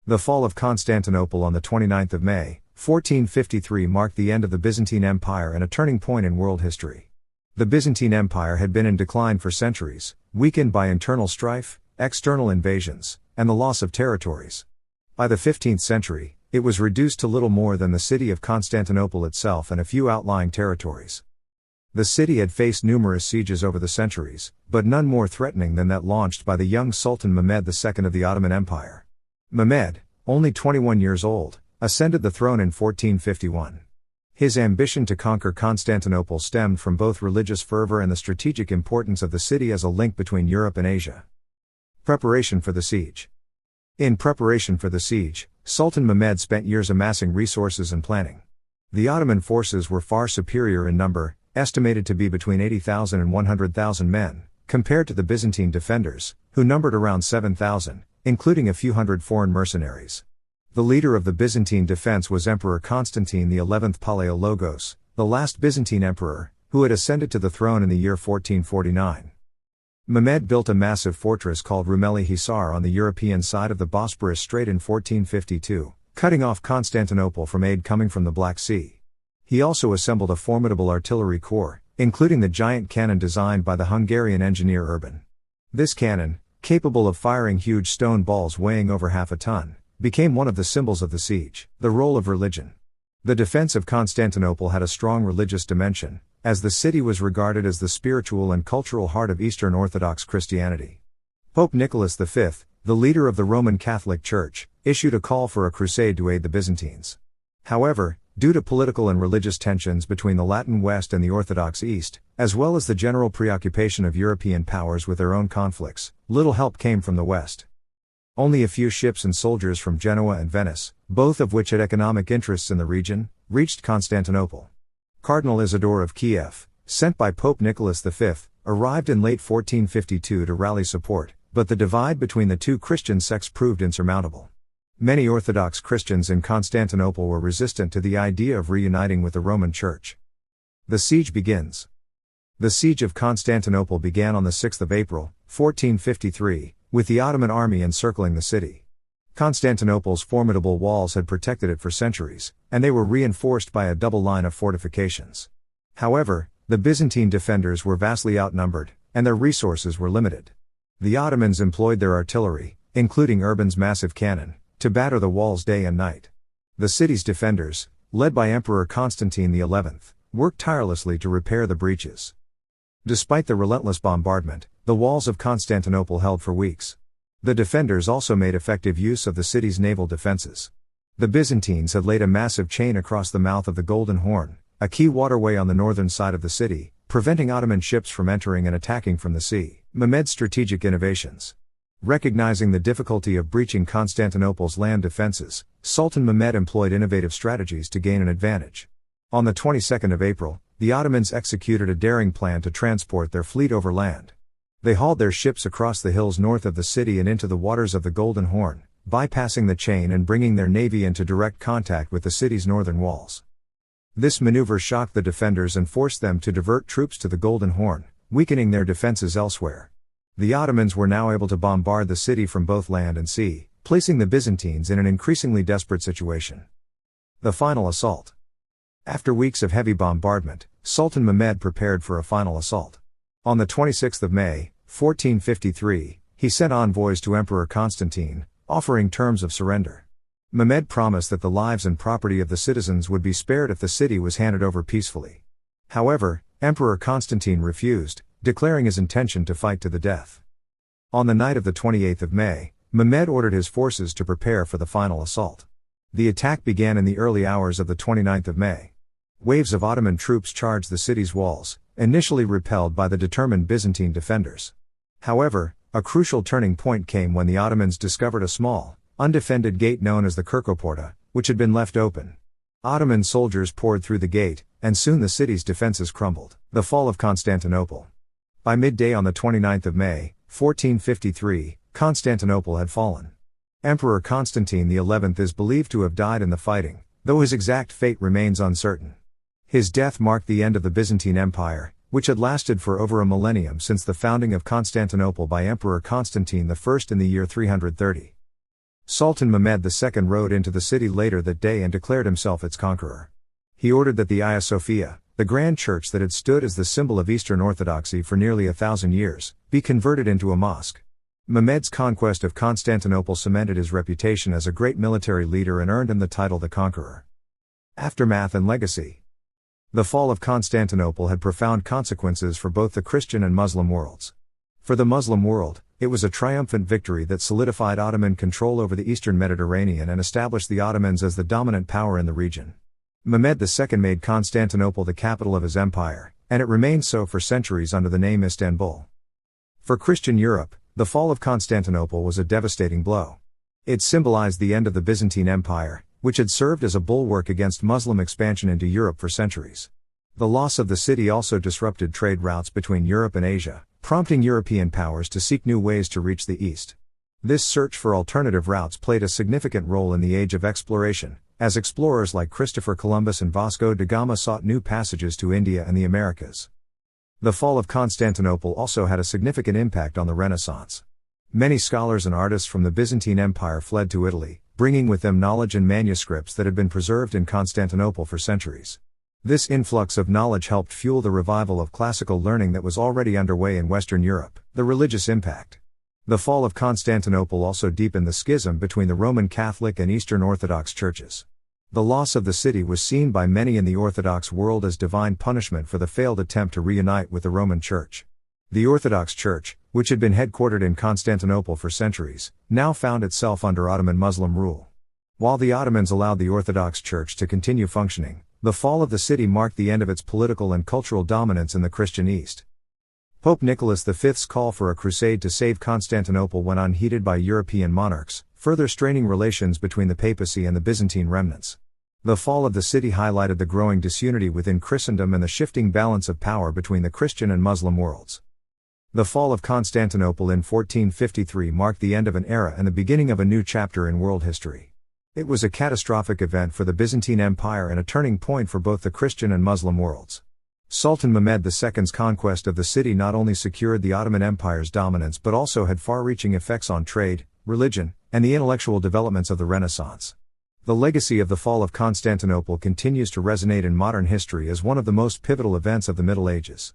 The fall of Constantinople on the 29th of May, 1453 marked the end of the Byzantine Empire and a turning point in world history. The Byzantine Empire had been in decline for centuries, weakened by internal strife, external invasions, and the loss of territories. By the 15th century, it was reduced to little more than the city of Constantinople itself and a few outlying territories. The city had faced numerous sieges over the centuries, but none more threatening than that launched by the young Sultan Mehmed II of the Ottoman Empire. Mehmed, only 21 years old, ascended the throne in 1451. His ambition to conquer Constantinople stemmed from both religious fervor and the strategic importance of the city as a link between Europe and Asia. Preparation for the siege. In preparation for the siege, Sultan Mehmed spent years amassing resources and planning. The Ottoman forces were far superior in number, estimated to be between 80,000 and 100,000 men, compared to the Byzantine defenders, who numbered around 7,000, including a few hundred foreign mercenaries. The leader of the Byzantine defense was Emperor Constantine XI Palaiologos, the last Byzantine emperor, who had ascended to the throne in the year 1449. Mehmed built a massive fortress called Rumeli Hisar on the European side of the Bosporus Strait in 1452, cutting off Constantinople from aid coming from the Black Sea. He also assembled a formidable artillery corps, including the giant cannon designed by the Hungarian engineer Urban. This cannon, capable of firing huge stone balls weighing over half a ton, became one of the symbols of the siege. The role of religion. The defense of Constantinople had a strong religious dimension, as the city was regarded as the spiritual and cultural heart of Eastern Orthodox Christianity. Pope Nicholas V, the leader of the Roman Catholic Church, issued a call for a crusade to aid the Byzantines. However, due to political and religious tensions between the Latin West and the Orthodox East, as well as the general preoccupation of European powers with their own conflicts, little help came from the West. Only a few ships and soldiers from Genoa and Venice, both of which had economic interests in the region, reached Constantinople. Cardinal Isidore of Kiev, sent by Pope Nicholas V, arrived in late 1452 to rally support, but the divide between the two Christian sects proved insurmountable. Many Orthodox Christians in Constantinople were resistant to the idea of reuniting with the Roman Church. The siege begins. The siege of Constantinople began on the 6th of April, 1453, with the Ottoman army encircling the city. Constantinople's formidable walls had protected it for centuries, and they were reinforced by a double line of fortifications. However, the Byzantine defenders were vastly outnumbered, and their resources were limited. The Ottomans employed their artillery, including Urban's massive cannon, to batter the walls day and night. The city's defenders, led by Emperor Constantine XI, worked tirelessly to repair the breaches. Despite the relentless bombardment, the walls of Constantinople held for weeks. The defenders also made effective use of the city's naval defenses. The Byzantines had laid a massive chain across the mouth of the Golden Horn, a key waterway on the northern side of the city, preventing Ottoman ships from entering and attacking from the sea. Mehmed's strategic innovations. Recognizing the difficulty of breaching Constantinople's land defenses, Sultan Mehmed employed innovative strategies to gain an advantage. On the 22nd of April, the Ottomans executed a daring plan to transport their fleet over land. They hauled their ships across the hills north of the city and into the waters of the Golden Horn, bypassing the chain and bringing their navy into direct contact with the city's northern walls. This maneuver shocked the defenders and forced them to divert troops to the Golden Horn, weakening their defenses elsewhere. The Ottomans were now able to bombard the city from both land and sea, placing the Byzantines in an increasingly desperate situation. The final assault. After weeks of heavy bombardment, Sultan Mehmed prepared for a final assault. On the 26th of May, 1453, he sent envoys to Emperor Constantine, offering terms of surrender. Mehmed promised that the lives and property of the citizens would be spared if the city was handed over peacefully. However, Emperor Constantine refused, declaring his intention to fight to the death. On the night of the 28th of May, Mehmed ordered his forces to prepare for the final assault. The attack began in the early hours of the 29th of May. Waves of Ottoman troops charged the city's walls, initially repelled by the determined Byzantine defenders. However, a crucial turning point came when the Ottomans discovered a small, undefended gate known as the Kirkoporta, which had been left open. Ottoman soldiers poured through the gate, and soon the city's defenses crumbled. The fall of Constantinople. By midday on the 29th of May, 1453, Constantinople had fallen. Emperor Constantine XI is believed to have died in the fighting, though his exact fate remains uncertain. His death marked the end of the Byzantine Empire, which had lasted for over a millennium since the founding of Constantinople by Emperor Constantine I in the year 330. Sultan Mehmed II rode into the city later that day and declared himself its conqueror. He ordered that the Hagia Sophia, the grand church that had stood as the symbol of Eastern Orthodoxy for nearly 1,000 years, be converted into a mosque. Mehmed's conquest of Constantinople cemented his reputation as a great military leader and earned him the title the Conqueror. Aftermath and legacy. The fall of Constantinople had profound consequences for both the Christian and Muslim worlds. For the Muslim world, it was a triumphant victory that solidified Ottoman control over the eastern Mediterranean and established the Ottomans as the dominant power in the region. Mehmed II made Constantinople the capital of his empire, and it remained so for centuries under the name Istanbul. For Christian Europe, the fall of Constantinople was a devastating blow. It symbolized the end of the Byzantine Empire, which had served as a bulwark against Muslim expansion into Europe for centuries. The loss of the city also disrupted trade routes between Europe and Asia, prompting European powers to seek new ways to reach the East. This search for alternative routes played a significant role in the age of exploration, as explorers like Christopher Columbus and Vasco da Gama sought new passages to India and the Americas. The fall of Constantinople also had a significant impact on the Renaissance. Many scholars and artists from the Byzantine Empire fled to Italy, bringing with them knowledge and manuscripts that had been preserved in Constantinople for centuries. This influx of knowledge helped fuel the revival of classical learning that was already underway in Western Europe. The religious impact. The fall of Constantinople also deepened the schism between the Roman Catholic and Eastern Orthodox churches. The loss of the city was seen by many in the Orthodox world as divine punishment for the failed attempt to reunite with the Roman Church. The Orthodox Church, which had been headquartered in Constantinople for centuries, now found itself under Ottoman Muslim rule. While the Ottomans allowed the Orthodox Church to continue functioning, the fall of the city marked the end of its political and cultural dominance in the Christian East. Pope Nicholas V's call for a crusade to save Constantinople went unheeded by European monarchs, further straining relations between the papacy and the Byzantine remnants. The fall of the city highlighted the growing disunity within Christendom and the shifting balance of power between the Christian and Muslim worlds. The fall of Constantinople in 1453 marked the end of an era and the beginning of a new chapter in world history. It was a catastrophic event for the Byzantine Empire and a turning point for both the Christian and Muslim worlds. Sultan Mehmed II's conquest of the city not only secured the Ottoman Empire's dominance but also had far-reaching effects on trade, religion, and the intellectual developments of the Renaissance. The legacy of the fall of Constantinople continues to resonate in modern history as one of the most pivotal events of the Middle Ages.